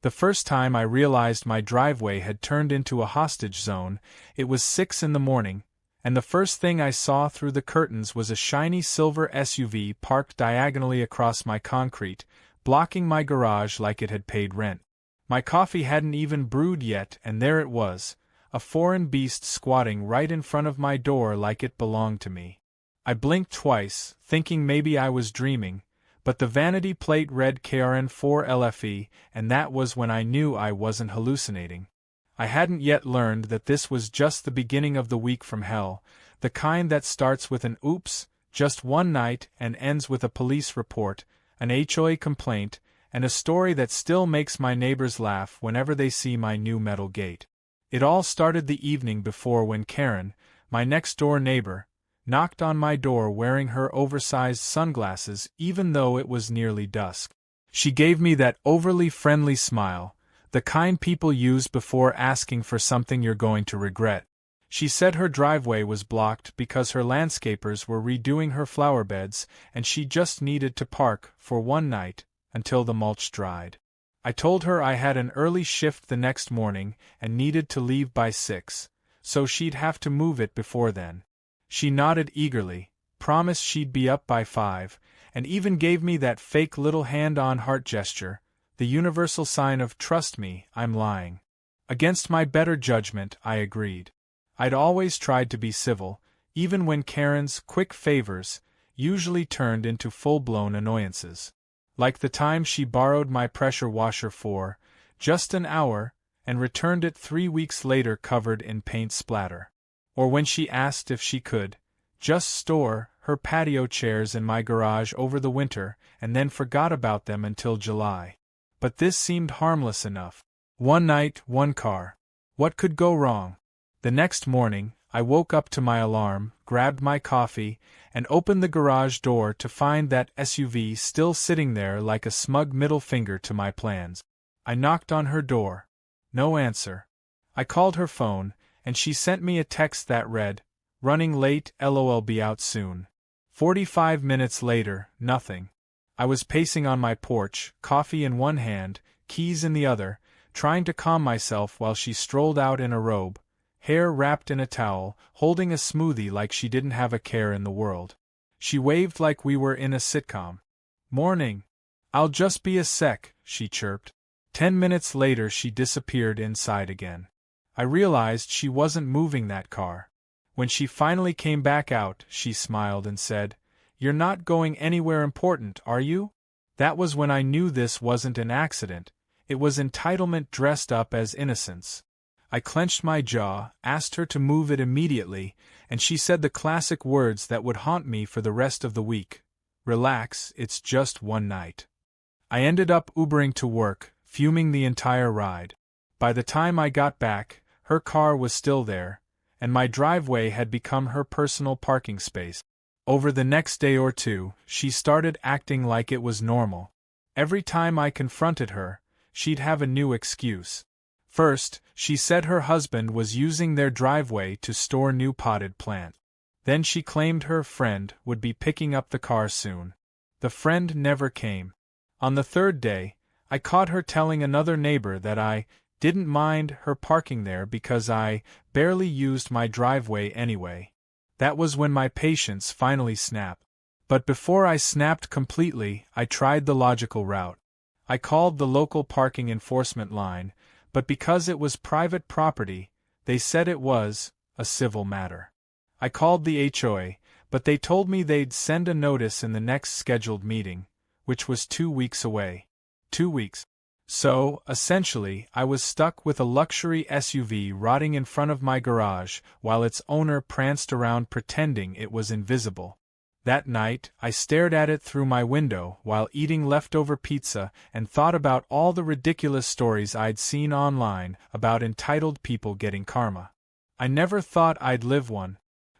The first time I realized my driveway had turned into a hostage zone, it was 6 in the morning, and the first thing I saw through the curtains was a shiny silver SUV parked diagonally across my concrete, blocking my garage like it had paid rent. My coffee hadn't even brewed yet, and there it was, a foreign beast squatting right in front of my door like it belonged to me. I blinked twice, thinking maybe I was dreaming, but the vanity plate read KRN4LFE, and that was when I knew I wasn't hallucinating. I hadn't yet learned that this was just the beginning of the week from hell, the kind that starts with an oops, just one night, and ends with a police report, an HOA complaint, and a story that still makes my neighbors laugh whenever they see my new metal gate. It all started the evening before when Karen, my next-door neighbor, knocked on my door wearing her oversized sunglasses even though it was nearly dusk. She gave me that overly friendly smile, the kind people use before asking for something you're going to regret. She said her driveway was blocked because her landscapers were redoing her flower beds and she just needed to park for one night, until the mulch dried. I told her I had an early shift the next morning and needed to leave by 6, so she'd have to move it before then. She nodded eagerly, promised she'd be up by 5, and even gave me that fake little hand-on heart gesture, the universal sign of trust me, I'm lying. Against my better judgment, I agreed. I'd always tried to be civil, even when Karen's quick favors usually turned into full-blown annoyances. Like the time she borrowed my pressure washer for just an hour and returned it 3 weeks later covered in paint splatter. Or when she asked if she could just store her patio chairs in my garage over the winter and then forgot about them until July. But this seemed harmless enough. One night, one car. What could go wrong? The next morning, I woke up to my alarm, grabbed my coffee, and opened the garage door to find that SUV still sitting there like a smug middle finger to my plans. I knocked on her door. No answer. I called her phone, and she sent me a text that read, "Running late, LOL, be out soon." 45 minutes later, nothing. I was pacing on my porch, coffee in one hand, keys in the other, trying to calm myself while she strolled out in a robe, hair wrapped in a towel, holding a smoothie like she didn't have a care in the world. She waved like we were in a sitcom. "Morning. I'll just be a sec," she chirped. 10 minutes later she disappeared inside again. I realized she wasn't moving that car. When she finally came back out, she smiled and said, "You're not going anywhere important, are you?" That was when I knew this wasn't an accident. It was entitlement dressed up as innocence. I clenched my jaw, asked her to move it immediately, and she said the classic words that would haunt me for the rest of the week. "Relax, it's just one night." I ended up Ubering to work, fuming the entire ride. By the time I got back, her car was still there, and my driveway had become her personal parking space. Over the next day or two, she started acting like it was normal. Every time I confronted her, she'd have a new excuse. First, she said her husband was using their driveway to store new potted plants. Then she claimed her friend would be picking up the car soon. The friend never came. On the third day, I caught her telling another neighbor that I didn't mind her parking there because I barely used my driveway anyway. That was when my patience finally snapped. But before I snapped completely, I tried the logical route. I called the local parking enforcement line, but because it was private property, they said it was a civil matter. I called the HOA, but they told me they'd send a notice in the next scheduled meeting, which was 2 weeks away. 2 weeks. So, essentially, I was stuck with a luxury SUV rotting in front of my garage while its owner pranced around pretending it was invisible. That night, I stared at it through my window while eating leftover pizza and thought about all the ridiculous stories I'd seen online about entitled people getting karma. I never thought I'd live one.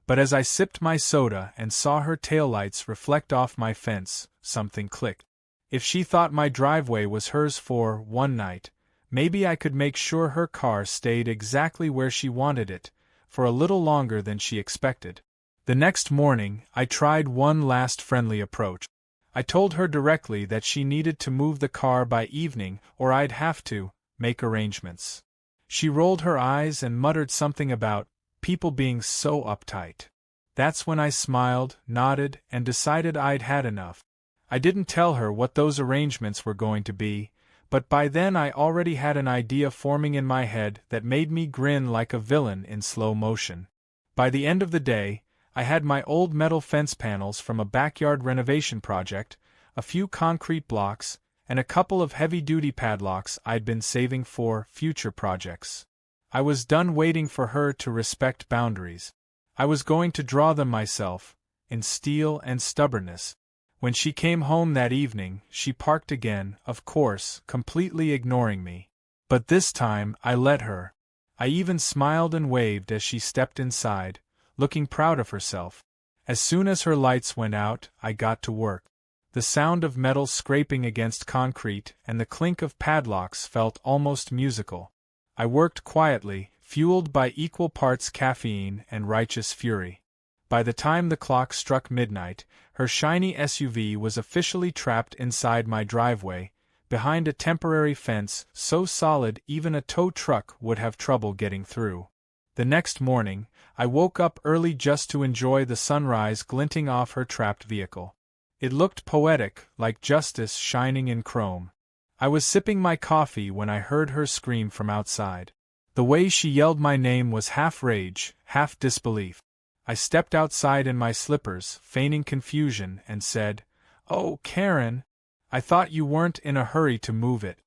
But as I sipped my soda and saw her taillights reflect off my fence, something clicked. If she thought my driveway was hers for one night, maybe I could make sure her car stayed exactly where she wanted it, for a little longer than she expected. The next morning, I tried one last friendly approach. I told her directly that she needed to move the car by evening or I'd have to make arrangements. She rolled her eyes and muttered something about people being so uptight. That's when I smiled, nodded, and decided I'd had enough. I didn't tell her what those arrangements were going to be, but by then I already had an idea forming in my head that made me grin like a villain in slow motion. By the end of the day, I had my old metal fence panels from a backyard renovation project, a few concrete blocks, and a couple of heavy-duty padlocks I'd been saving for future projects. I was done waiting for her to respect boundaries. I was going to draw them myself, in steel and stubbornness. When she came home that evening, she parked again, of course, completely ignoring me. But this time, I let her. I even smiled and waved as she stepped inside, looking proud of herself. As soon as her lights went out, I got to work. The sound of metal scraping against concrete and the clink of padlocks felt almost musical. I worked quietly, fueled by equal parts caffeine and righteous fury. By the time the clock struck midnight, her shiny SUV was officially trapped inside my driveway, behind a temporary fence so solid even a tow truck would have trouble getting through. The next morning, I woke up early just to enjoy the sunrise glinting off her trapped vehicle. It looked poetic, like justice shining in chrome. I was sipping my coffee when I heard her scream from outside. The way she yelled my name was half rage, half disbelief. I stepped outside in my slippers, feigning confusion, and said, "Oh, Karen, I thought you weren't in a hurry to move it.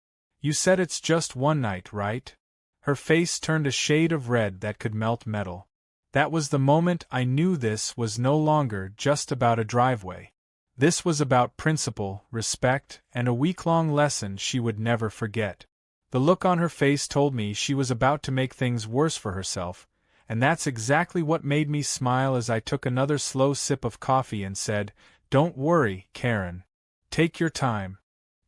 You said it's just one night, right?" Her face turned a shade of red that could melt metal. That was the moment I knew this was no longer just about a driveway. This was about principle, respect, and a week-long lesson she would never forget. The look on her face told me she was about to make things worse for herself, and that's exactly what made me smile as I took another slow sip of coffee and said, "Don't worry, Karen. Take your time."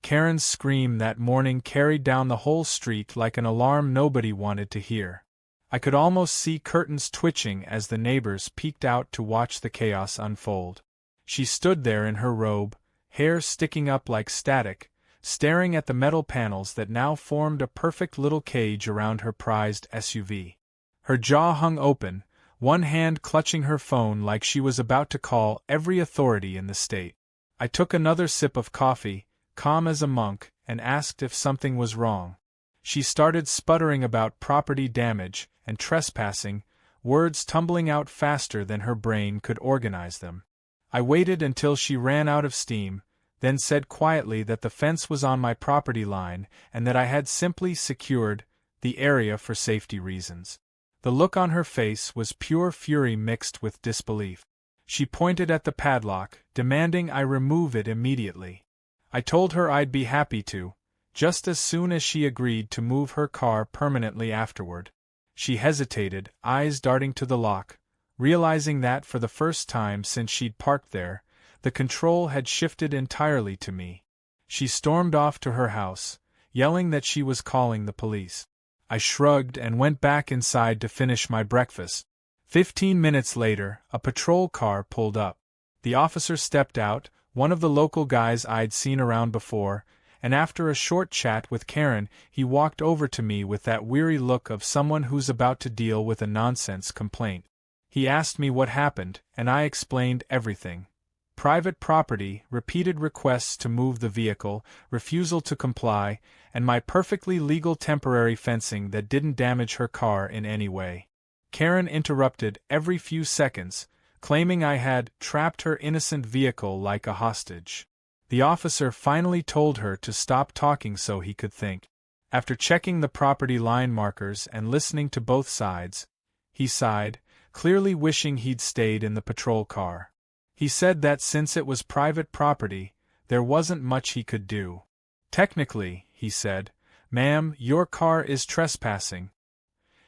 Karen's scream that morning carried down the whole street like an alarm nobody wanted to hear. I could almost see curtains twitching as the neighbors peeked out to watch the chaos unfold. She stood there in her robe, hair sticking up like static, staring at the metal panels that now formed a perfect little cage around her prized SUV. Her jaw hung open, one hand clutching her phone like she was about to call every authority in the state. I took another sip of coffee, calm as a monk, and asked if something was wrong. She started sputtering about property damage and trespassing, words tumbling out faster than her brain could organize them. I waited until she ran out of steam, then said quietly that the fence was on my property line and that I had simply secured the area for safety reasons. The look on her face was pure fury mixed with disbelief. She pointed at the padlock, demanding I remove it immediately. I told her I'd be happy to, just as soon as she agreed to move her car permanently afterward. She hesitated, eyes darting to the lock, realizing that for the first time since she'd parked there, the control had shifted entirely to me. She stormed off to her house, yelling that she was calling the police. I shrugged and went back inside to finish my breakfast. 15 minutes later, a patrol car pulled up. The officer stepped out, one of the local guys I'd seen around before, and after a short chat with Karen, he walked over to me with that weary look of someone who's about to deal with a nonsense complaint. He asked me what happened, and I explained everything. Private property, repeated requests to move the vehicle, refusal to comply, and my perfectly legal temporary fencing that didn't damage her car in any way. Karen interrupted every few seconds, claiming I had trapped her innocent vehicle like a hostage. The officer finally told her to stop talking so he could think. After checking the property line markers and listening to both sides, he sighed, clearly wishing he'd stayed in the patrol car. He said that since it was private property, there wasn't much he could do. "Technically," he said, "ma'am, your car is trespassing.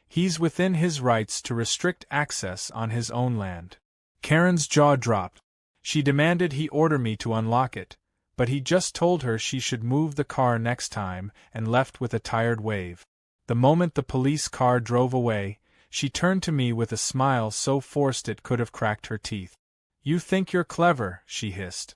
He's within his rights to restrict access on his own land." Karen's jaw dropped. She demanded he order me to unlock it, but he just told her she should move the car next time and left with a tired wave. The moment the police car drove away, she turned to me with a smile so forced it could have cracked her teeth. "You think you're clever," she hissed.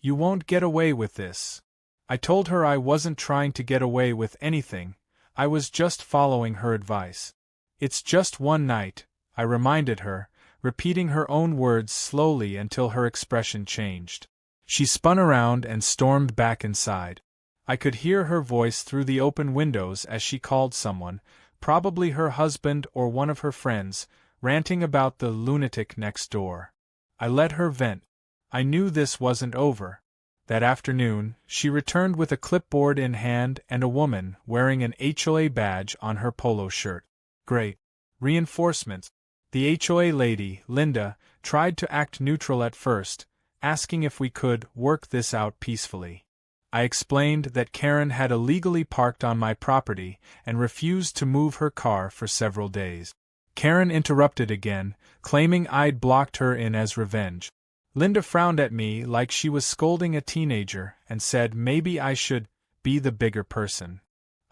"You won't get away with this." I told her I wasn't trying to get away with anything, I was just following her advice. "It's just one night," I reminded her, repeating her own words slowly until her expression changed. She spun around and stormed back inside. I could hear her voice through the open windows as she called someone, probably her husband or one of her friends, ranting about the lunatic next door. I let her vent. I knew this wasn't over. That afternoon, she returned with a clipboard in hand and a woman wearing an HOA badge on her polo shirt. Great. Reinforcements. The HOA lady, Linda, tried to act neutral at first, asking if we could work this out peacefully. I explained that Karen had illegally parked on my property and refused to move her car for several days. Karen interrupted again, claiming I'd blocked her in as revenge. Linda frowned at me like she was scolding a teenager and said maybe I should be the bigger person.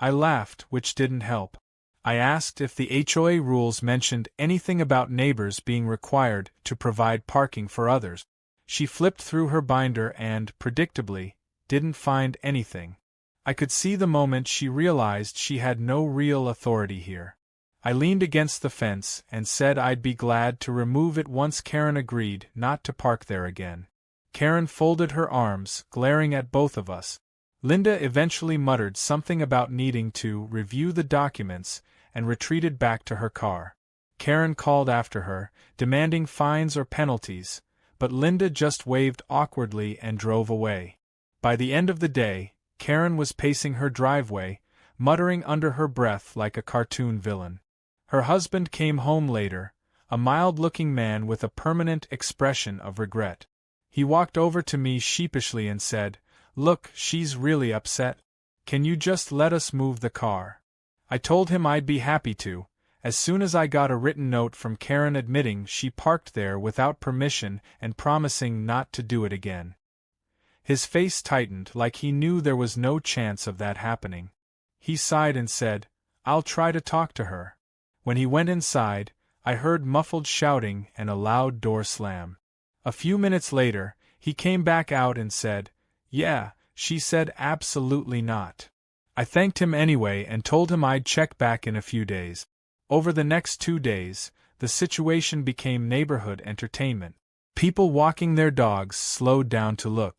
I laughed, which didn't help. I asked if the HOA rules mentioned anything about neighbors being required to provide parking for others. She flipped through her binder and, predictably, didn't find anything. I could see the moment she realized she had no real authority here. I leaned against the fence and said I'd be glad to remove it once Karen agreed not to park there again. Karen folded her arms, glaring at both of us. Linda eventually muttered something about needing to review the documents and retreated back to her car. Karen called after her, demanding fines or penalties, but Linda just waved awkwardly and drove away. By the end of the day, Karen was pacing her driveway, muttering under her breath like a cartoon villain. Her husband came home later, a mild-looking man with a permanent expression of regret. He walked over to me sheepishly and said, "Look, she's really upset. Can you just let us move the car?" I told him I'd be happy to, as soon as I got a written note from Karen admitting she parked there without permission and promising not to do it again. His face tightened like he knew there was no chance of that happening. He sighed and said, "I'll try to talk to her." When he went inside, I heard muffled shouting and a loud door slam. A few minutes later, he came back out and said, "Yeah, she said absolutely not." I thanked him anyway and told him I'd check back in a few days. Over the next 2 days, the situation became neighborhood entertainment. People walking their dogs slowed down to look.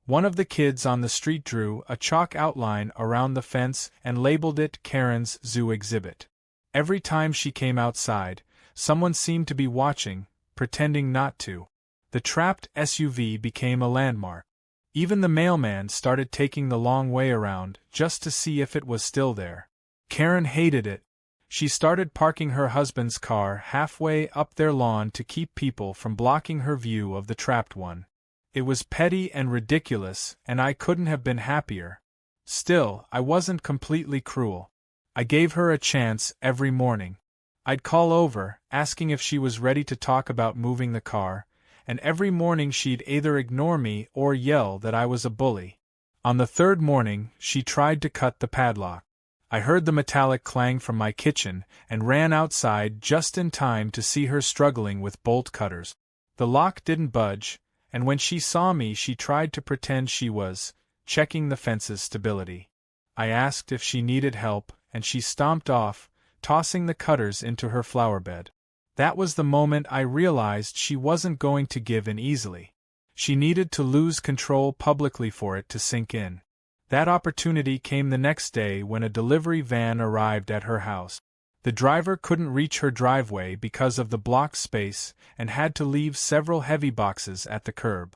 One of the kids on the street drew a chalk outline around the fence and labeled it Karen's Zoo Exhibit. Every time she came outside, someone seemed to be watching, pretending not to. The trapped SUV became a landmark. Even the mailman started taking the long way around just to see if it was still there. Karen hated it. She started parking her husband's car halfway up their lawn to keep people from blocking her view of the trapped one. It was petty and ridiculous, and I couldn't have been happier. Still, I wasn't completely cruel. I gave her a chance every morning. I'd call over, asking if she was ready to talk about moving the car, and every morning she'd either ignore me or yell that I was a bully. On the third morning, she tried to cut the padlock. I heard the metallic clang from my kitchen and ran outside just in time to see her struggling with bolt cutters. The lock didn't budge, and when she saw me she tried to pretend she was checking the fence's stability. I asked if she needed help, and she stomped off, tossing the cutters into her flower bed. That was the moment I realized she wasn't going to give in easily. She needed to lose control publicly for it to sink in. That opportunity came the next day when a delivery van arrived at her house. The driver couldn't reach her driveway because of the blocked space and had to leave several heavy boxes at the curb.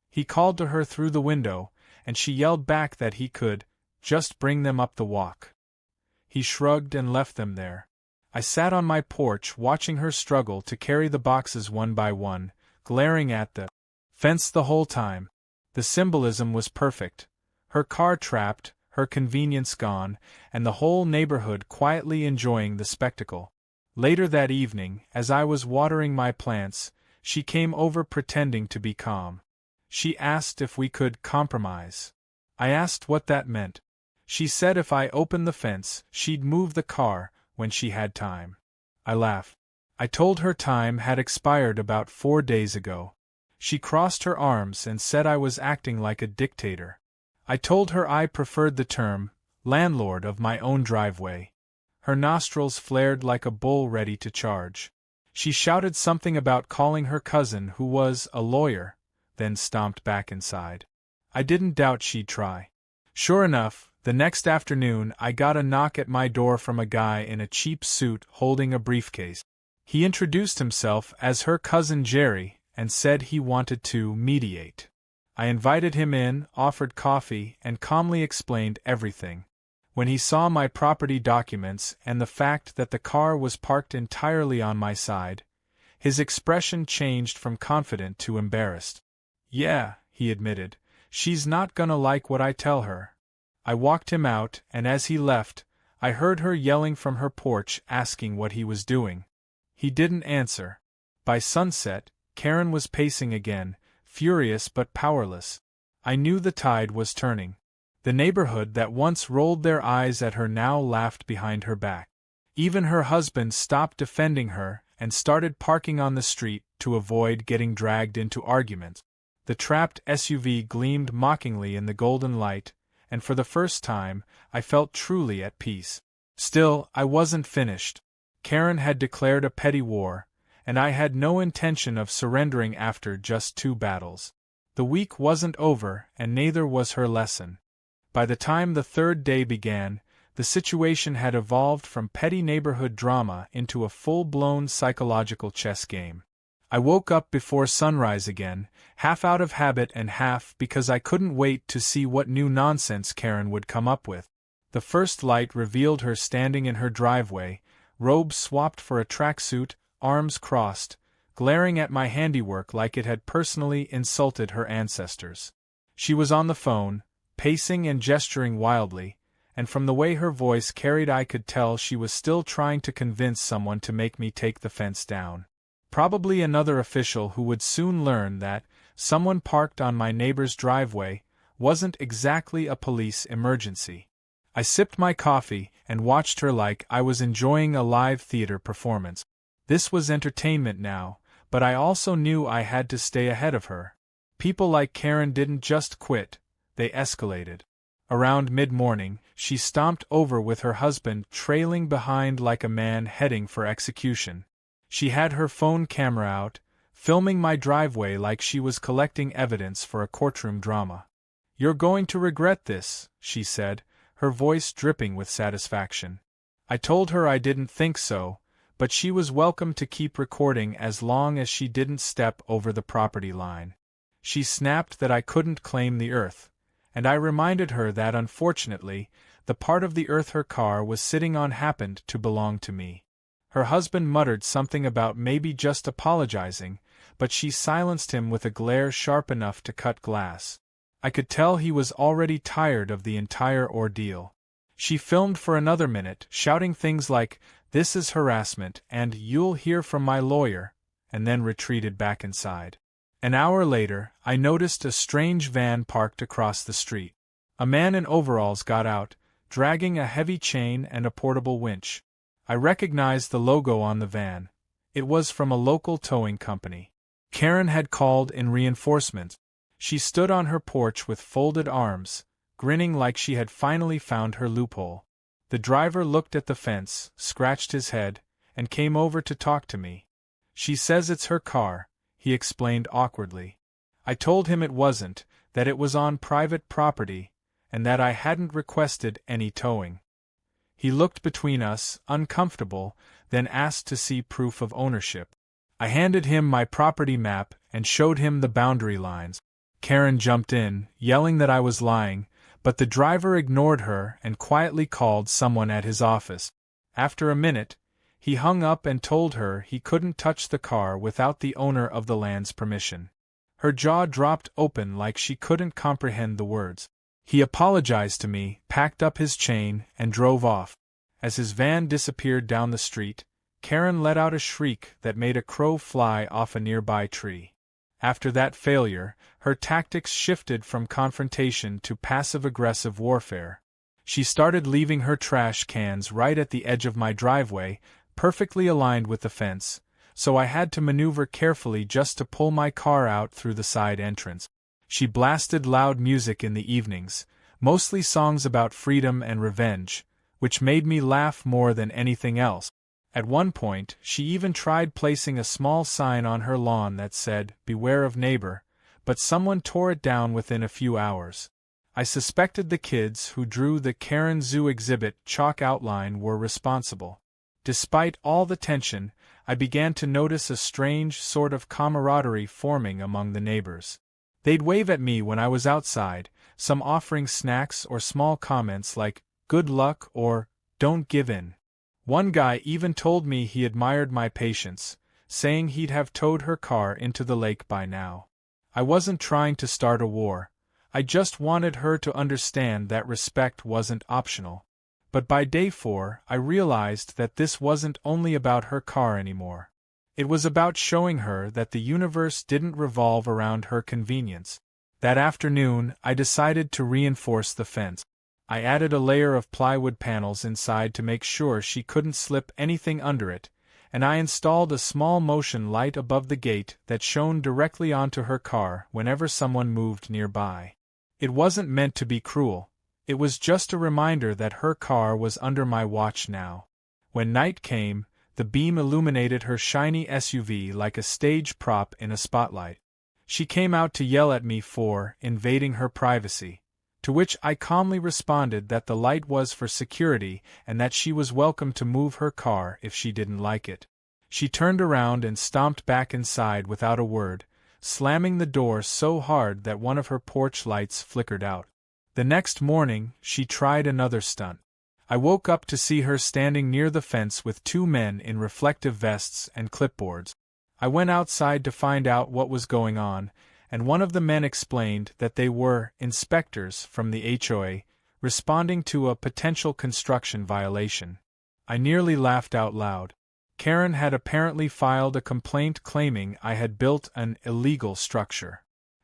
He called to her through the window, and she yelled back that he could just bring them up the walk. He shrugged and left them there. I sat on my porch watching her struggle to carry the boxes one by one, glaring at the fence the whole time. The symbolism was perfect. Her car trapped, her convenience gone, and the whole neighborhood quietly enjoying the spectacle. Later that evening, as I was watering my plants, she came over pretending to be calm. She asked if we could compromise. I asked what that meant. She said if I opened the fence, she'd move the car when she had time. I laughed. I told her time had expired about 4 days ago. She crossed her arms and said I was acting like a dictator. I told her I preferred the term landlord of my own driveway. Her nostrils flared like a bull ready to charge. She shouted something about calling her cousin, who was a lawyer, then stomped back inside. I didn't doubt she'd try. Sure enough, the next afternoon I got a knock at my door from a guy in a cheap suit holding a briefcase. He introduced himself as her cousin Jerry and said he wanted to mediate. I invited him in, offered coffee, and calmly explained everything. When he saw my property documents and the fact that the car was parked entirely on my side, his expression changed from confident to embarrassed. "Yeah," he admitted, "she's not gonna like what I tell her." I walked him out, and as he left, I heard her yelling from her porch asking what he was doing. He didn't answer. By sunset, Karen was pacing again, furious but powerless. I knew the tide was turning. The neighborhood that once rolled their eyes at her now laughed behind her back. Even her husband stopped defending her and started parking on the street to avoid getting dragged into arguments. The trapped SUV gleamed mockingly in the golden light, and for the first time, I felt truly at peace. Still, I wasn't finished. Karen had declared a petty war, and I had no intention of surrendering after just 2 battles. The week wasn't over, and neither was her lesson. By the time the 3rd day began, the situation had evolved from petty neighborhood drama into a full-blown psychological chess game. I woke up before sunrise again, half out of habit and half because I couldn't wait to see what new nonsense Karen would come up with. The first light revealed her standing in her driveway, robe swapped for a tracksuit, arms crossed, glaring at my handiwork like it had personally insulted her ancestors. She was on the phone, pacing and gesturing wildly, and from the way her voice carried I could tell she was still trying to convince someone to make me take the fence down. Probably another official who would soon learn that someone parked on my neighbor's driveway wasn't exactly a police emergency. I sipped my coffee and watched her like I was enjoying a live theater performance. This was entertainment now, but I also knew I had to stay ahead of her. People like Karen didn't just quit, they escalated. Around mid-morning, she stomped over with her husband trailing behind like a man heading for execution. She had her phone camera out, filming my driveway like she was collecting evidence for a courtroom drama. "You're going to regret this," she said, her voice dripping with satisfaction. I told her I didn't think so, but she was welcome to keep recording as long as she didn't step over the property line. She snapped that I couldn't claim the earth, and I reminded her that unfortunately, the part of the earth her car was sitting on happened to belong to me. Her husband muttered something about maybe just apologizing, but she silenced him with a glare sharp enough to cut glass. I could tell he was already tired of the entire ordeal. She filmed for another minute, shouting things like, "This is harassment," and "You'll hear from my lawyer," and then retreated back inside. An hour later, I noticed a strange van parked across the street. A man in overalls got out, dragging a heavy chain and a portable winch. I recognized the logo on the van. It was from a local towing company. Karen had called in reinforcements. She stood on her porch with folded arms, grinning like she had finally found her loophole. The driver looked at the fence, scratched his head, and came over to talk to me. "She says it's her car," he explained awkwardly. I told him it wasn't, that it was on private property, and that I hadn't requested any towing. He looked between us, uncomfortable, then asked to see proof of ownership. I handed him my property map and showed him the boundary lines. Karen jumped in, yelling that I was lying, but the driver ignored her and quietly called someone at his office. After a minute, he hung up and told her he couldn't touch the car without the owner of the land's permission. Her jaw dropped open like she couldn't comprehend the words. He apologized to me, packed up his chain, and drove off. As his van disappeared down the street, Karen let out a shriek that made a crow fly off a nearby tree. After that failure, her tactics shifted from confrontation to passive-aggressive warfare. She started leaving her trash cans right at the edge of my driveway, perfectly aligned with the fence, so I had to maneuver carefully just to pull my car out through the side entrance. She blasted loud music in the evenings, mostly songs about freedom and revenge, which made me laugh more than anything else. At one point, she even tried placing a small sign on her lawn that said, "Beware of neighbor," but someone tore it down within a few hours. I suspected the kids who drew the Karen Zoo exhibit chalk outline were responsible. Despite all the tension, I began to notice a strange sort of camaraderie forming among the neighbors. They'd wave at me when I was outside, some offering snacks or small comments like, "Good luck" or "Don't give in." One guy even told me he admired my patience, saying he'd have towed her car into the lake by now. I wasn't trying to start a war. I just wanted her to understand that respect wasn't optional. But by day 4, I realized that this wasn't only about her car anymore. It was about showing her that the universe didn't revolve around her convenience. That afternoon, I decided to reinforce the fence. I added a layer of plywood panels inside to make sure she couldn't slip anything under it, and I installed a small motion light above the gate that shone directly onto her car whenever someone moved nearby. It wasn't meant to be cruel. It was just a reminder that her car was under my watch now. When night came, the beam illuminated her shiny SUV like a stage prop in a spotlight. She came out to yell at me for invading her privacy, to which I calmly responded that the light was for security and that she was welcome to move her car if she didn't like it. She turned around and stomped back inside without a word, slamming the door so hard that one of her porch lights flickered out. The next morning, she tried another stunt. I woke up to see her standing near the fence with 2 men in reflective vests and clipboards. I went outside to find out what was going on, and one of the men explained that they were inspectors from the HOA, responding to a potential construction violation. I nearly laughed out loud. Karen had apparently filed a complaint claiming I had built an illegal structure.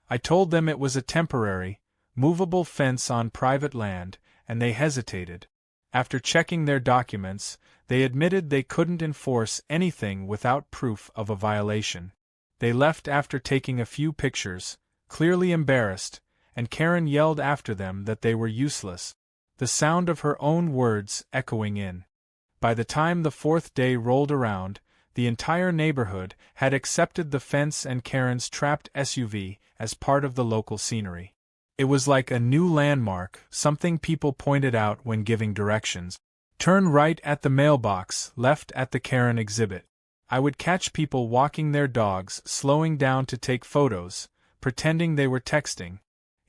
I told them it was a temporary, movable fence on private land, and they hesitated. After checking their documents, they admitted they couldn't enforce anything without proof of a violation. They left after taking a few pictures, clearly embarrassed, and Karen yelled after them that they were useless, the sound of her own words echoing in. By the time the 4th day rolled around, the entire neighborhood had accepted the fence and Karen's trapped SUV as part of the local scenery. It was like a new landmark, something people pointed out when giving directions. Turn right at the mailbox, left at the Karen exhibit. I would catch people walking their dogs, slowing down to take photos, pretending they were texting.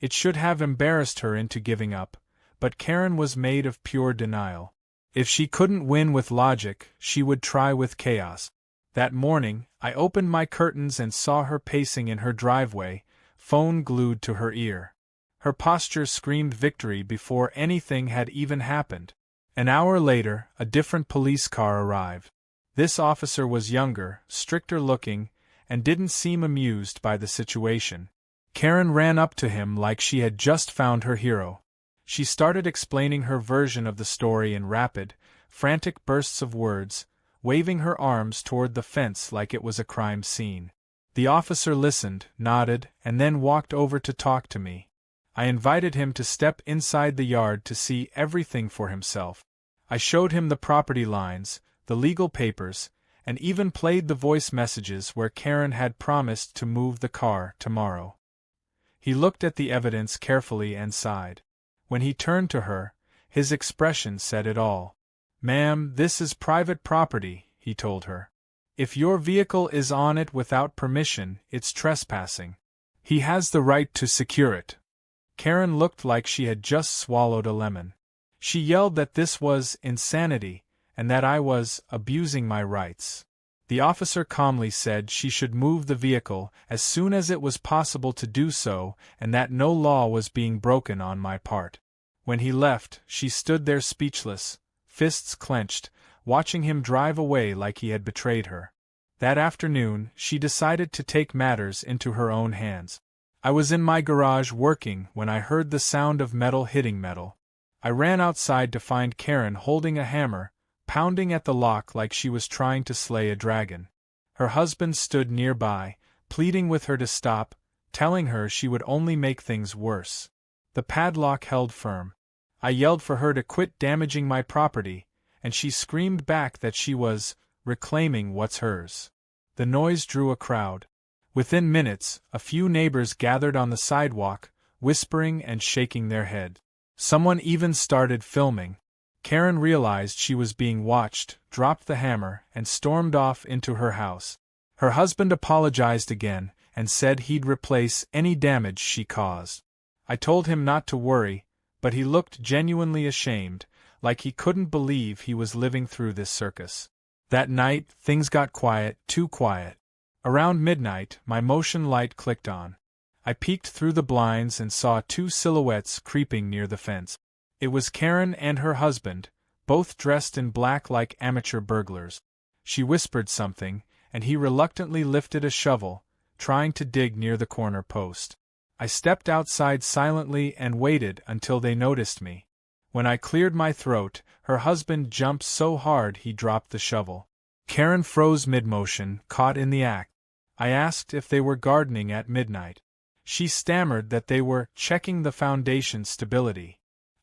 It should have embarrassed her into giving up, but Karen was made of pure denial. If she couldn't win with logic, she would try with chaos. That morning, I opened my curtains and saw her pacing in her driveway, phone glued to her ear. Her posture screamed victory before anything had even happened. An hour later, a different police car arrived. This officer was younger, stricter looking, and didn't seem amused by the situation. Karen ran up to him like she had just found her hero. She started explaining her version of the story in rapid, frantic bursts of words, waving her arms toward the fence like it was a crime scene. The officer listened, nodded, and then walked over to talk to me. I invited him to step inside the yard to see everything for himself. I showed him the property lines, the legal papers, and even played the voice messages where Karen had promised to move the car tomorrow. He looked at the evidence carefully and sighed. When he turned to her, his expression said it all. "Ma'am, this is private property," he told her. "If your vehicle is on it without permission, it's trespassing. He has the right to secure it." Karen looked like she had just swallowed a lemon. She yelled that this was insanity, and that I was abusing my rights. The officer calmly said she should move the vehicle as soon as it was possible to do so, and that no law was being broken on my part. When he left, she stood there speechless, fists clenched, watching him drive away like he had betrayed her. That afternoon, she decided to take matters into her own hands. I was in my garage working when I heard the sound of metal hitting metal. I ran outside to find Karen holding a hammer, pounding at the lock like she was trying to slay a dragon. Her husband stood nearby, pleading with her to stop, telling her she would only make things worse. The padlock held firm. I yelled for her to quit damaging my property, and she screamed back that she was reclaiming what's hers. The noise drew a crowd. Within minutes, a few neighbors gathered on the sidewalk, whispering and shaking their head. Someone even started filming. Karen realized she was being watched, dropped the hammer, and stormed off into her house. Her husband apologized again, and said he'd replace any damage she caused. I told him not to worry, but he looked genuinely ashamed, like he couldn't believe he was living through this circus. That night, things got quiet, too quiet. Around midnight, my motion light clicked on. I peeked through the blinds and saw two silhouettes creeping near the fence. It was Karen and her husband, both dressed in black like amateur burglars. She whispered something, and he reluctantly lifted a shovel, trying to dig near the corner post. I stepped outside silently and waited until they noticed me. When I cleared my throat, her husband jumped so hard he dropped the shovel. Karen froze mid-motion, caught in the act. I asked if they were gardening at midnight. She stammered that they were checking the foundation stability.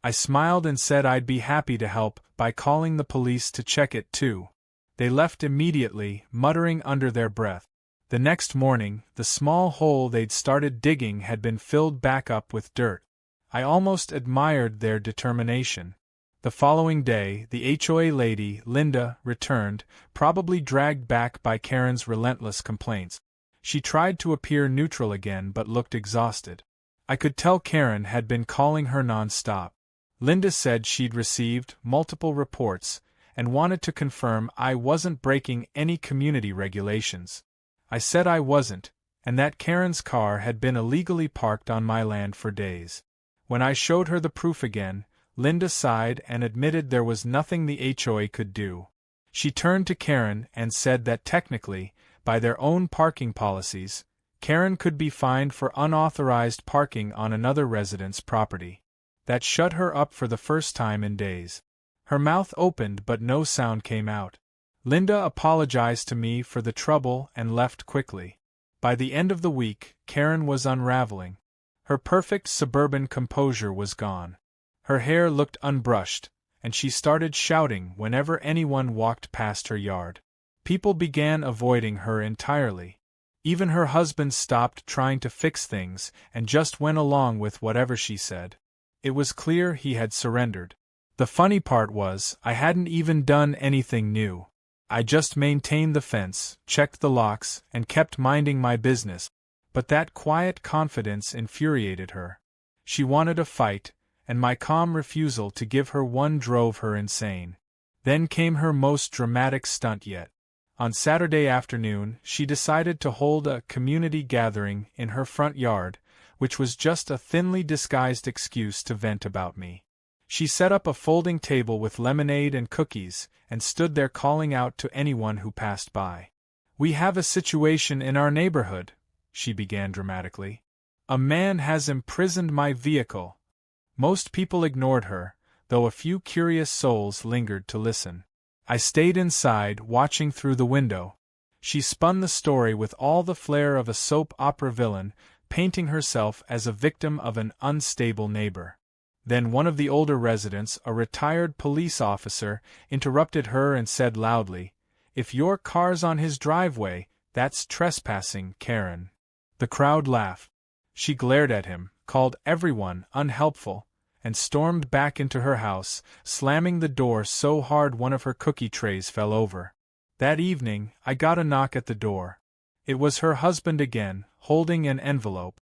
I smiled and said I'd be happy to help by calling the police to check it too. They left immediately, muttering under their breath. The next morning, the small hole they'd started digging had been filled back up with dirt. I almost admired their determination. The following day, the HOA lady, Linda, returned, probably dragged back by Karen's relentless complaints. She tried to appear neutral again but looked exhausted. I could tell Karen had been calling her non-stop. Linda said she'd received multiple reports and wanted to confirm I wasn't breaking any community regulations. I said I wasn't, and that Karen's car had been illegally parked on my land for days. When I showed her the proof again, Linda sighed and admitted there was nothing the HOA could do. She turned to Karen and said that technically, by their own parking policies, Karen could be fined for unauthorized parking on another resident's property. That shut her up for the first time in days. Her mouth opened but no sound came out. Linda apologized to me for the trouble and left quickly. By the end of the week, Karen was unraveling. Her perfect suburban composure was gone. Her hair looked unbrushed, and she started shouting whenever anyone walked past her yard. People began avoiding her entirely. Even her husband stopped trying to fix things and just went along with whatever she said. It was clear he had surrendered. The funny part was, I hadn't even done anything new. I just maintained the fence, checked the locks, and kept minding my business. But that quiet confidence infuriated her. She wanted a fight, and my calm refusal to give her one drove her insane. Then came her most dramatic stunt yet. On Saturday afternoon, she decided to hold a community gathering in her front yard, which was just a thinly disguised excuse to vent about me. She set up a folding table with lemonade and cookies, and stood there calling out to anyone who passed by. "We have a situation in our neighborhood," she began dramatically. "A man has imprisoned my vehicle." Most people ignored her, though a few curious souls lingered to listen. I stayed inside, watching through the window. She spun the story with all the flair of a soap opera villain, painting herself as a victim of an unstable neighbor. Then one of the older residents, a retired police officer, interrupted her and said loudly, "If your car's on his driveway, that's trespassing, Karen." The crowd laughed. She glared at him, called everyone unhelpful, and stormed back into her house, slamming the door so hard one of her cookie trays fell over. That evening, I got a knock at the door. It was her husband again, holding an envelope.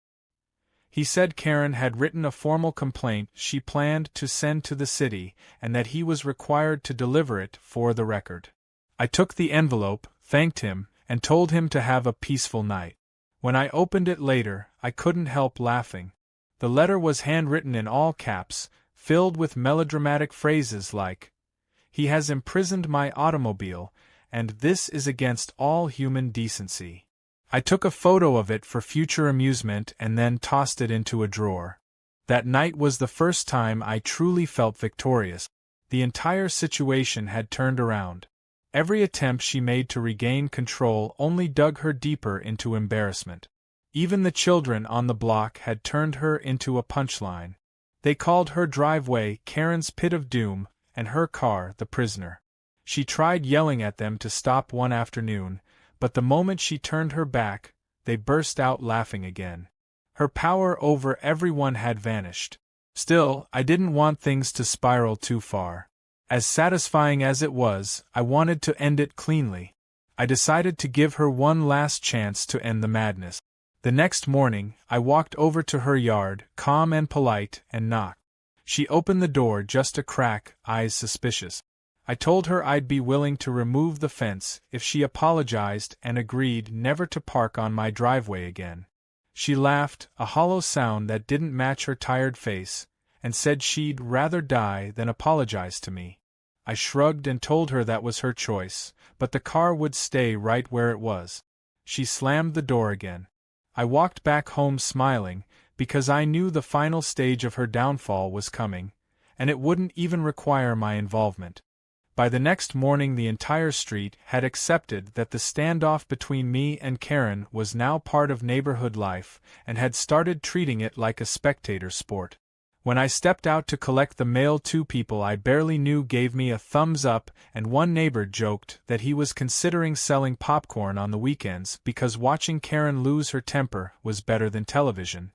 He said Karen had written a formal complaint she planned to send to the city, and that he was required to deliver it for the record. I took the envelope, thanked him, and told him to have a peaceful night. When I opened it later, I couldn't help laughing. The letter was handwritten in all caps, filled with melodramatic phrases like, "He has imprisoned my automobile, and this is against all human decency." I took a photo of it for future amusement and then tossed it into a drawer. That night was the first time I truly felt victorious. The entire situation had turned around. Every attempt she made to regain control only dug her deeper into embarrassment. Even the children on the block had turned her into a punchline. They called her driveway Karen's pit of doom, and her car the prisoner. She tried yelling at them to stop one afternoon, but the moment she turned her back, they burst out laughing again. Her power over everyone had vanished. Still, I didn't want things to spiral too far. As satisfying as it was, I wanted to end it cleanly. I decided to give her one last chance to end the madness. The next morning, I walked over to her yard, calm and polite, and knocked. She opened the door just a crack, eyes suspicious. I told her I'd be willing to remove the fence if she apologized and agreed never to park on my driveway again. She laughed, a hollow sound that didn't match her tired face, and said she'd rather die than apologize to me. I shrugged and told her that was her choice, but the car would stay right where it was. She slammed the door again. I walked back home smiling, because I knew the final stage of her downfall was coming, and it wouldn't even require my involvement. By the next morning the entire street had accepted that the standoff between me and Karen was now part of neighborhood life and had started treating it like a spectator sport. When I stepped out to collect the mail, 2 people I barely knew gave me a thumbs up, and one neighbor joked that he was considering selling popcorn on the weekends because watching Karen lose her temper was better than television.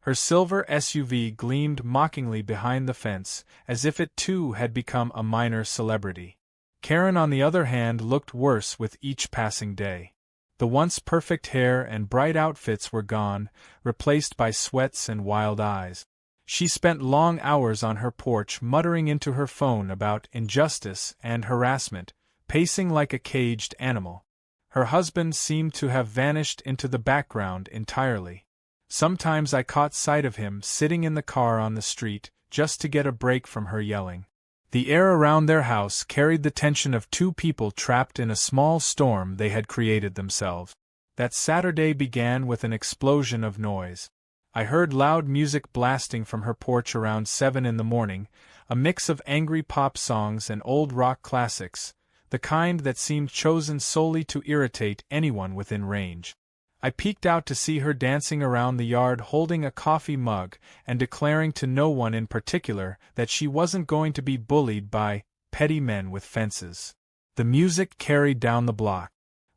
Her silver SUV gleamed mockingly behind the fence, as if it too had become a minor celebrity. Karen, on the other hand, looked worse with each passing day. The once perfect hair and bright outfits were gone, replaced by sweats and wild eyes. She spent long hours on her porch muttering into her phone about injustice and harassment, pacing like a caged animal. Her husband seemed to have vanished into the background entirely. Sometimes I caught sight of him sitting in the car on the street, just to get a break from her yelling. The air around their house carried the tension of 2 people trapped in a small storm they had created themselves. That Saturday began with an explosion of noise. I heard loud music blasting from her porch around 7 in the morning, a mix of angry pop songs and old rock classics, the kind that seemed chosen solely to irritate anyone within range. I peeked out to see her dancing around the yard holding a coffee mug and declaring to no one in particular that she wasn't going to be bullied by petty men with fences. The music carried down the block.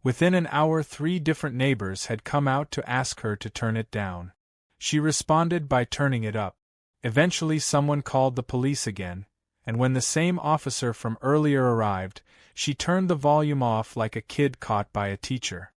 Within an hour 3 different neighbors had come out to ask her to turn it down. She responded by turning it up. Eventually someone called the police again, and when the same officer from earlier arrived, she turned the volume off like a kid caught by a teacher.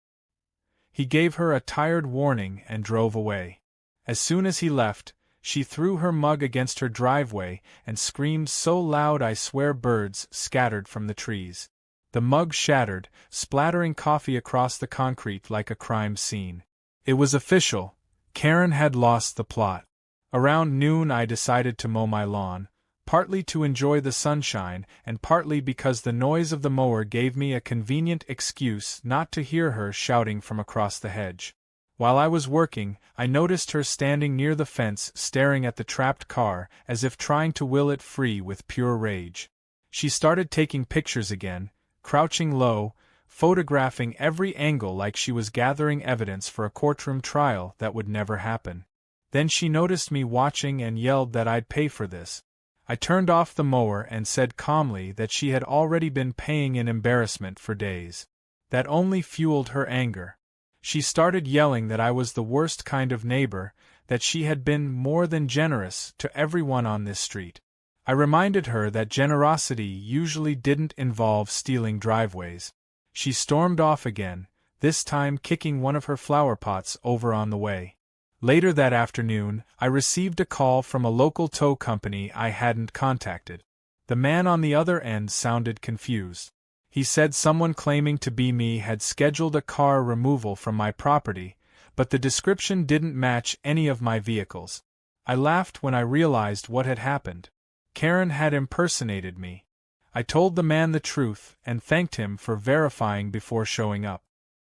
He gave her a tired warning and drove away. As soon as he left, she threw her mug against her driveway and screamed so loud I swear birds scattered from the trees. The mug shattered, splattering coffee across the concrete like a crime scene. It was official. Karen had lost the plot. Around noon I decided to mow my lawn, partly to enjoy the sunshine and partly because the noise of the mower gave me a convenient excuse not to hear her shouting from across the hedge. While I was working, I noticed her standing near the fence staring at the trapped car as if trying to will it free with pure rage. She started taking pictures again, crouching low, photographing every angle like she was gathering evidence for a courtroom trial that would never happen. Then she noticed me watching and yelled that I'd pay for this. I turned off the mower and said calmly that she had already been paying in embarrassment for days. That only fueled her anger. She started yelling that I was the worst kind of neighbor, that she had been more than generous to everyone on this street. I reminded her that generosity usually didn't involve stealing driveways. She stormed off again, this time kicking one of her flower pots over on the way. Later that afternoon, I received a call from a local tow company I hadn't contacted. The man on the other end sounded confused. He said someone claiming to be me had scheduled a car removal from my property, but the description didn't match any of my vehicles. I laughed when I realized what had happened. Karen had impersonated me. I told the man the truth and thanked him for verifying before showing up.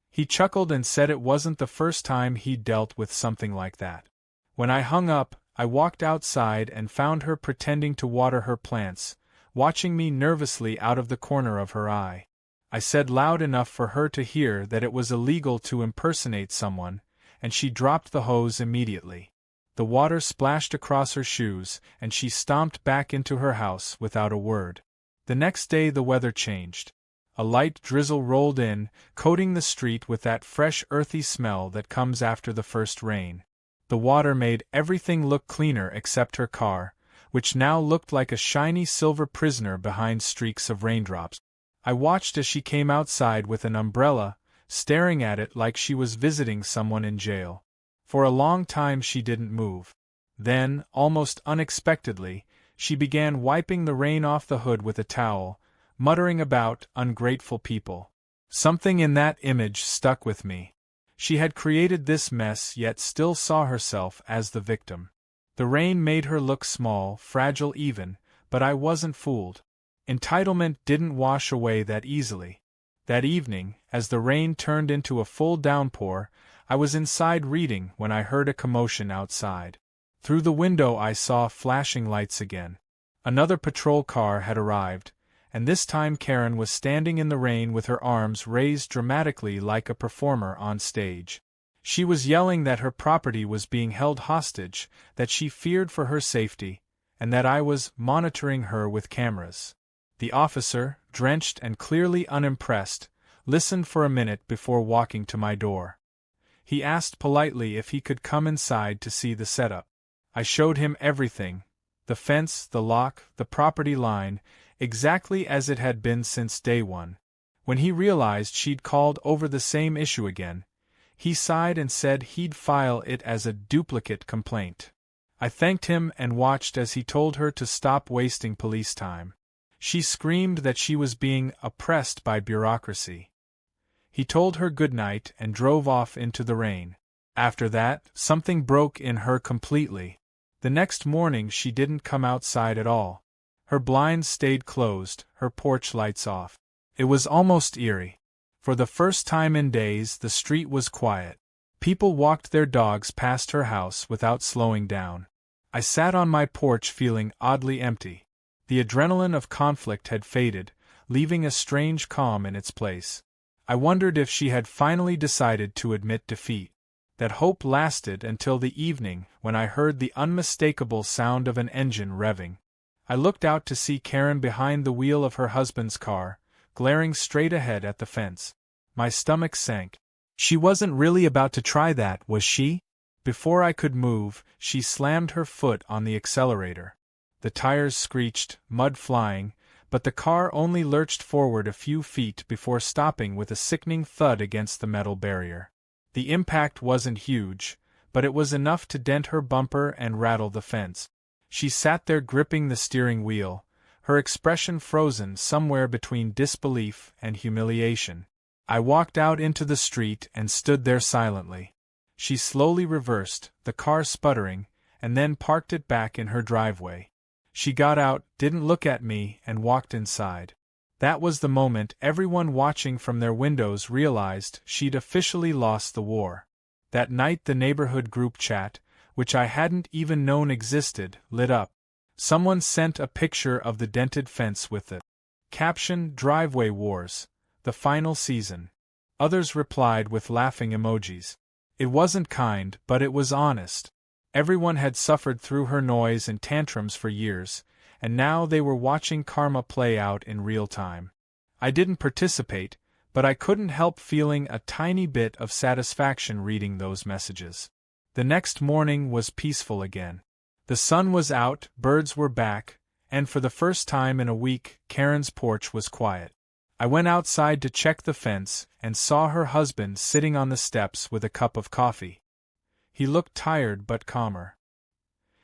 He chuckled and said it wasn't the first time he'd dealt with something like that. When I hung up, I walked outside and found her pretending to water her plants, watching me nervously out of the corner of her eye. I said loud enough for her to hear that it was illegal to impersonate someone, and she dropped the hose immediately. The water splashed across her shoes, and she stomped back into her house without a word. The next day the weather changed. A light drizzle rolled in, coating the street with that fresh earthy smell that comes after the first rain. The water made everything look cleaner except her car, which now looked like a shiny silver prisoner behind streaks of raindrops. I watched as she came outside with an umbrella, staring at it like she was visiting someone in jail. For a long time she didn't move. Then, almost unexpectedly, she began wiping the rain off the hood with a towel, muttering about ungrateful people. Something in that image stuck with me. She had created this mess yet still saw herself as the victim. The rain made her look small, fragile even, but I wasn't fooled. Entitlement didn't wash away that easily. That evening, as the rain turned into a full downpour, I was inside reading when I heard a commotion outside. Through the window I saw flashing lights again. Another patrol car had arrived, and this time Karen was standing in the rain with her arms raised dramatically like a performer on stage. She was yelling that her property was being held hostage, that she feared for her safety, and that I was monitoring her with cameras. The officer, drenched and clearly unimpressed, listened for a minute before walking to my door. He asked politely if he could come inside to see the setup. I showed him everything: the fence, the lock, the property line, exactly as it had been since day one. When he realized she'd called over the same issue again, he sighed and said he'd file it as a duplicate complaint. I thanked him and watched as he told her to stop wasting police time. She screamed that she was being oppressed by bureaucracy. He told her good night and drove off into the rain. After that, something broke in her completely. The next morning she didn't come outside at all. Her blinds stayed closed, her porch lights off. It was almost eerie. For the first time in days the street was quiet. People walked their dogs past her house without slowing down. I sat on my porch feeling oddly empty. The adrenaline of conflict had faded, leaving a strange calm in its place. I wondered if she had finally decided to admit defeat. That hope lasted until the evening when I heard the unmistakable sound of an engine revving. I looked out to see Karen behind the wheel of her husband's car, glaring straight ahead at the fence. My stomach sank. She wasn't really about to try that, was she? Before I could move, she slammed her foot on the accelerator. The tires screeched, mud flying, but the car only lurched forward a few feet before stopping with a sickening thud against the metal barrier. The impact wasn't huge, but it was enough to dent her bumper and rattle the fence. She sat there gripping the steering wheel, her expression frozen somewhere between disbelief and humiliation. I walked out into the street and stood there silently. She slowly reversed, the car sputtering, and then parked it back in her driveway. She got out, didn't look at me, and walked inside. That was the moment everyone watching from their windows realized she'd officially lost the war. That night the neighborhood group chat, which I hadn't even known existed, lit up. Someone sent a picture of the dented fence with the caption, "Driveway Wars, the final season." Others replied with laughing emojis. It wasn't kind, but it was honest. Everyone had suffered through her noise and tantrums for years, and now they were watching karma play out in real time. I didn't participate, but I couldn't help feeling a tiny bit of satisfaction reading those messages. The next morning was peaceful again. The sun was out, birds were back, and for the first time in a week, Karen's porch was quiet. I went outside to check the fence and saw her husband sitting on the steps with a cup of coffee. He looked tired but calmer.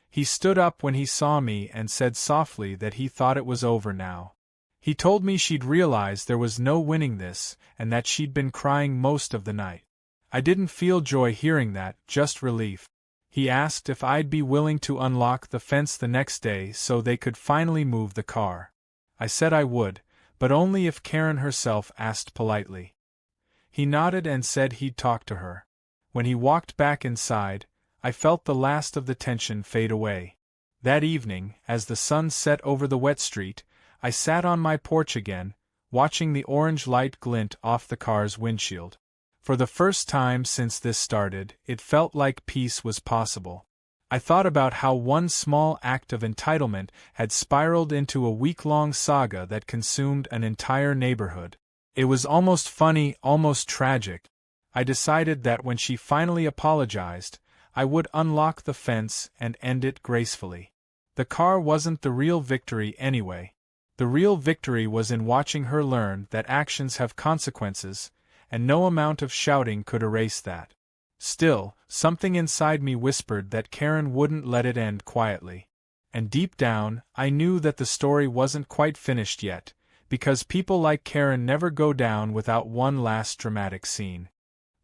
He stood up when he saw me and said softly that he thought it was over now. He told me she'd realized there was no winning this and that she'd been crying most of the night. I didn't feel joy hearing that, just relief. He asked if I'd be willing to unlock the fence the next day so they could finally move the car. I said I would, but only if Karen herself asked politely. He nodded and said he'd talk to her. When he walked back inside, I felt the last of the tension fade away. That evening, as the sun set over the wet street, I sat on my porch again, watching the orange light glint off the car's windshield. For the first time since this started, it felt like peace was possible. I thought about how one small act of entitlement had spiraled into a week-long saga that consumed an entire neighborhood. It was almost funny, almost tragic. I decided that when she finally apologized, I would unlock the fence and end it gracefully. The car wasn't the real victory anyway. The real victory was in watching her learn that actions have consequences, and no amount of shouting could erase that. Still, something inside me whispered that Karen wouldn't let it end quietly. And deep down, I knew that the story wasn't quite finished yet, because people like Karen never go down without one last dramatic scene.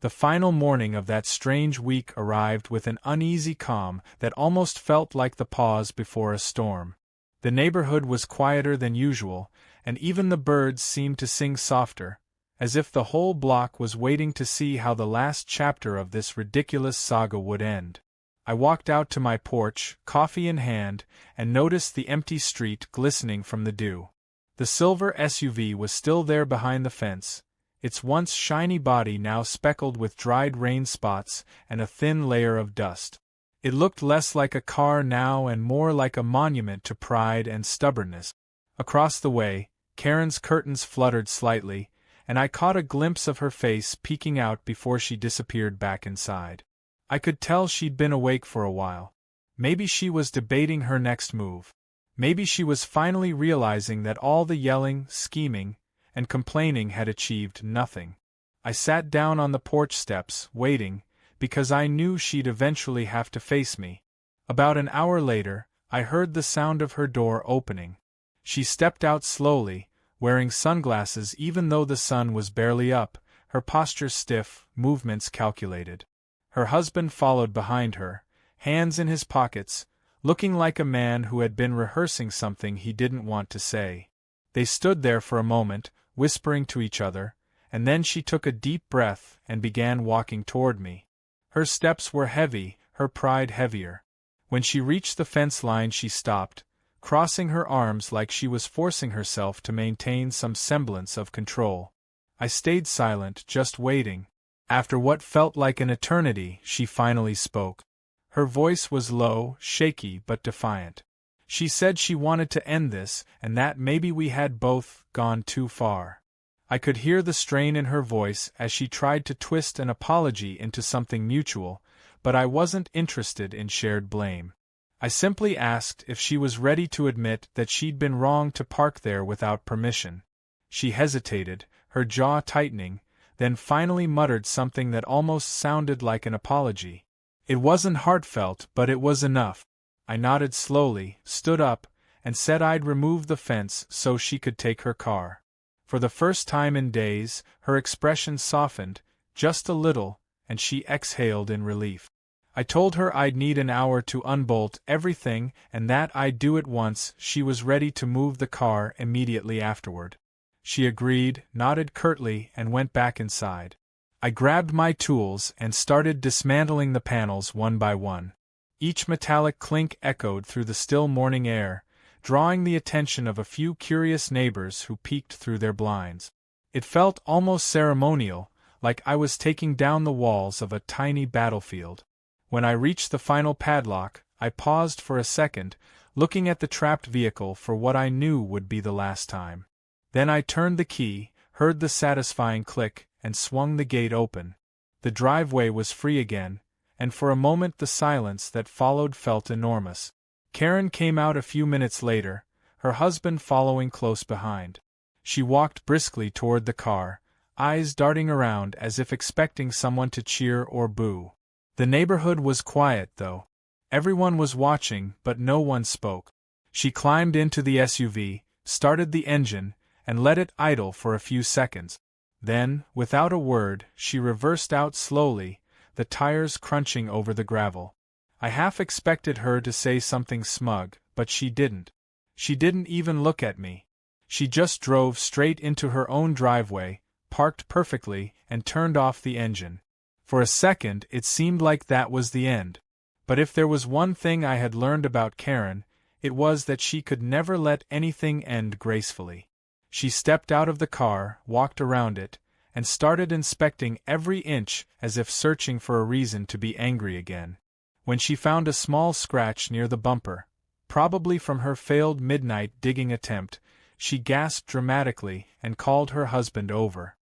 The final morning of that strange week arrived with an uneasy calm that almost felt like the pause before a storm. The neighborhood was quieter than usual, and even the birds seemed to sing softer, as if the whole block was waiting to see how the last chapter of this ridiculous saga would end. I walked out to my porch, coffee in hand, and noticed the empty street glistening from the dew. The silver SUV was still there behind the fence, its once shiny body now speckled with dried rain spots and a thin layer of dust. It looked less like a car now and more like a monument to pride and stubbornness. Across the way, Karen's curtains fluttered slightly, and I caught a glimpse of her face peeking out before she disappeared back inside. I could tell she'd been awake for a while. Maybe she was debating her next move. Maybe she was finally realizing that all the yelling, scheming, and complaining had achieved nothing. I sat down on the porch steps, waiting, because I knew she'd eventually have to face me. About an hour later, I heard the sound of her door opening. She stepped out slowly, wearing sunglasses even though the sun was barely up, her posture stiff, movements calculated. Her husband followed behind her, hands in his pockets, looking like a man who had been rehearsing something he didn't want to say. They stood there for a moment, whispering to each other, and then she took a deep breath and began walking toward me. Her steps were heavy, her pride heavier. When she reached the fence line she stopped, crossing her arms like she was forcing herself to maintain some semblance of control. I stayed silent, just waiting. After what felt like an eternity, she finally spoke. Her voice was low, shaky but defiant. She said she wanted to end this, and that maybe we had both gone too far. I could hear the strain in her voice as she tried to twist an apology into something mutual, but I wasn't interested in shared blame. I simply asked if she was ready to admit that she'd been wrong to park there without permission. She hesitated, her jaw tightening, then finally muttered something that almost sounded like an apology. It wasn't heartfelt, but it was enough. I nodded slowly, stood up, and said I'd remove the fence so she could take her car. For the first time in days, her expression softened, just a little, and she exhaled in relief. I told her I'd need an hour to unbolt everything and that I'd do it once she was ready to move the car immediately afterward. She agreed, nodded curtly, and went back inside. I grabbed my tools and started dismantling the panels one by one. Each metallic clink echoed through the still morning air, drawing the attention of a few curious neighbors who peeked through their blinds. It felt almost ceremonial, like I was taking down the walls of a tiny battlefield. When I reached the final padlock, I paused for a second, looking at the trapped vehicle for what I knew would be the last time. Then I turned the key, heard the satisfying click, and swung the gate open. The driveway was free again, and for a moment the silence that followed felt enormous. Karen came out a few minutes later, her husband following close behind. She walked briskly toward the car, eyes darting around as if expecting someone to cheer or boo. The neighborhood was quiet, though. Everyone was watching, but no one spoke. She climbed into the SUV, started the engine, and let it idle for a few seconds. Then, without a word, she reversed out slowly, the tires crunching over the gravel. I half expected her to say something smug, but she didn't. She didn't even look at me. She just drove straight into her own driveway, parked perfectly, and turned off the engine. For a second it seemed like that was the end. But if there was one thing I had learned about Karen, it was that she could never let anything end gracefully. She stepped out of the car, walked around it, and started inspecting every inch as if searching for a reason to be angry again. When she found a small scratch near the bumper, probably from her failed midnight digging attempt, she gasped dramatically and called her husband over.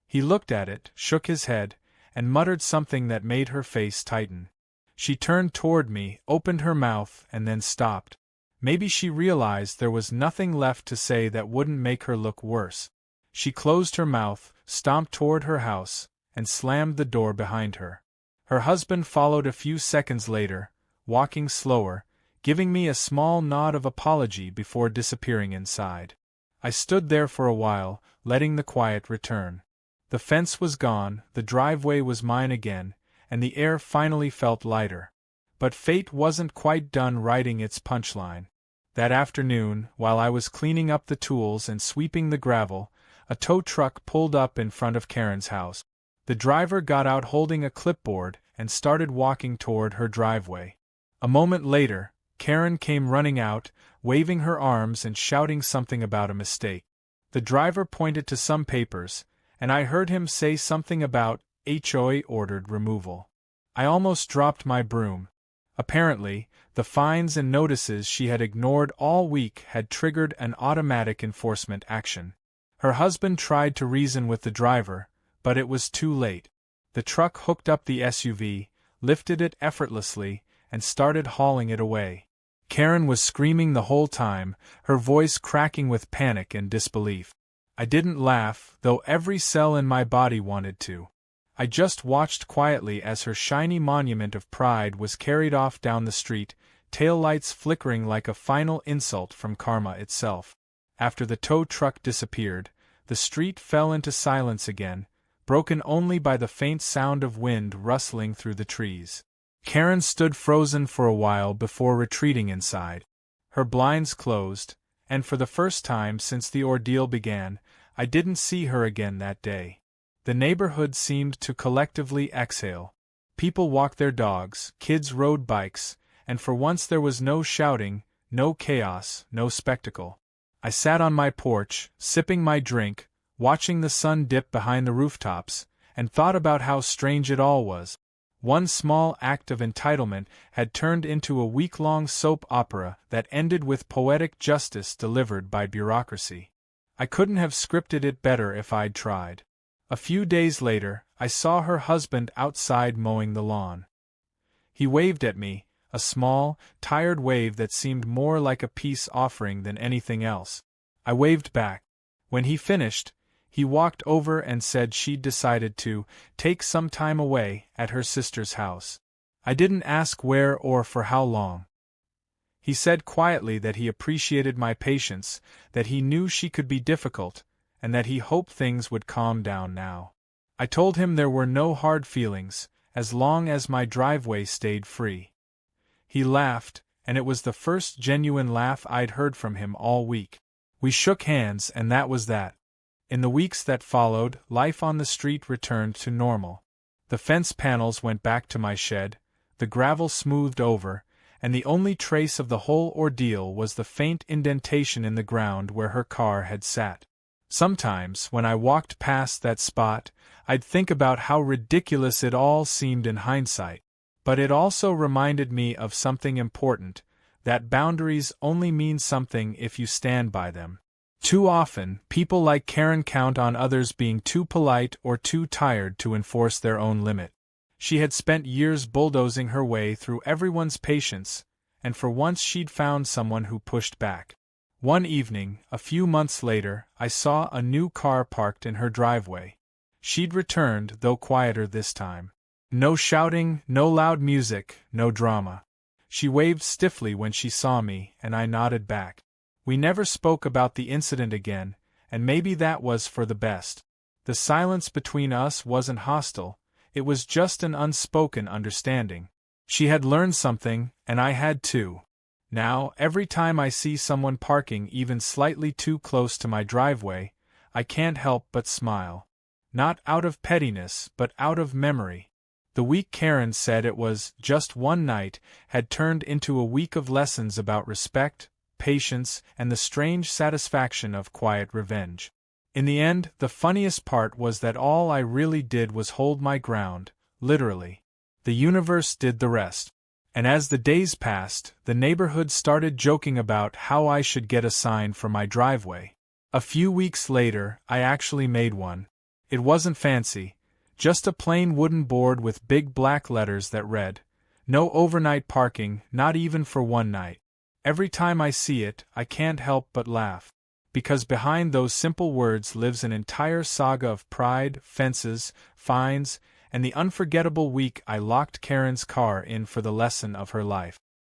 He looked at it, shook his head, and muttered something that made her face tighten. She turned toward me, opened her mouth, and then stopped. Maybe she realized there was nothing left to say that wouldn't make her look worse. She closed her mouth, stomped toward her house, and slammed the door behind her. Her husband followed a few seconds later, walking slower, giving me a small nod of apology before disappearing inside. I stood there for a while, letting the quiet return. The fence was gone, the driveway was mine again, and the air finally felt lighter. But fate wasn't quite done writing its punchline. That afternoon, while I was cleaning up the tools and sweeping the gravel, a tow truck pulled up in front of Karen's house. The driver got out holding a clipboard and started walking toward her driveway. A moment later, Karen came running out, waving her arms and shouting something about a mistake. The driver pointed to some papers, and I heard him say something about HOA ordered removal. I almost dropped my broom. Apparently, the fines and notices she had ignored all week had triggered an automatic enforcement action. Her husband tried to reason with the driver, but it was too late. The truck hooked up the SUV, lifted it effortlessly, and started hauling it away. Karen was screaming the whole time, her voice cracking with panic and disbelief. I didn't laugh, though every cell in my body wanted to. I just watched quietly as her shiny monument of pride was carried off down the street, taillights flickering like a final insult from karma itself. After the tow truck disappeared, the street fell into silence again, broken only by the faint sound of wind rustling through the trees. Karen stood frozen for a while before retreating inside. Her blinds closed, and for the first time since the ordeal began, I didn't see her again that day. The neighborhood seemed to collectively exhale. People walked their dogs, kids rode bikes, and for once there was no shouting, no chaos, no spectacle. I sat on my porch, sipping my drink, watching the sun dip behind the rooftops, and thought about how strange it all was. One small act of entitlement had turned into a week-long soap opera that ended with poetic justice delivered by bureaucracy. I couldn't have scripted it better if I'd tried. A few days later, I saw her husband outside mowing the lawn. He waved at me, a small, tired wave that seemed more like a peace offering than anything else. I waved back. When he finished, he walked over and said she'd decided to take some time away at her sister's house. I didn't ask where or for how long. He said quietly that he appreciated my patience, that he knew she could be difficult, and that he hoped things would calm down now. I told him there were no hard feelings, as long as my driveway stayed free. He laughed, and it was the first genuine laugh I'd heard from him all week. We shook hands, and that was that. In the weeks that followed, life on the street returned to normal. The fence panels went back to my shed, the gravel smoothed over, and the only trace of the whole ordeal was the faint indentation in the ground where her car had sat. Sometimes, when I walked past that spot, I'd think about how ridiculous it all seemed in hindsight. But it also reminded me of something important, that boundaries only mean something if you stand by them. Too often, people like Karen count on others being too polite or too tired to enforce their own limit. She had spent years bulldozing her way through everyone's patience, and for once she'd found someone who pushed back. One evening, a few months later, I saw a new car parked in her driveway. She'd returned, though quieter this time. No shouting, no loud music, no drama. She waved stiffly when she saw me, and I nodded back. We never spoke about the incident again, and maybe that was for the best. The silence between us wasn't hostile, it was just an unspoken understanding. She had learned something, and I had too. Now, every time I see someone parking even slightly too close to my driveway, I can't help but smile. Not out of pettiness, but out of memory. The week Karen said it was just one night had turned into a week of lessons about respect, patience, and the strange satisfaction of quiet revenge. In the end, the funniest part was that all I really did was hold my ground, literally. The universe did the rest. And as the days passed, the neighborhood started joking about how I should get a sign for my driveway. A few weeks later, I actually made one. It wasn't fancy, just a plain wooden board with big black letters that read, "No overnight parking, not even for one night." Every time I see it, I can't help but laugh. Because behind those simple words lives an entire saga of pride, fences, fines, and the unforgettable week I locked Karen's car in for the lesson of her life.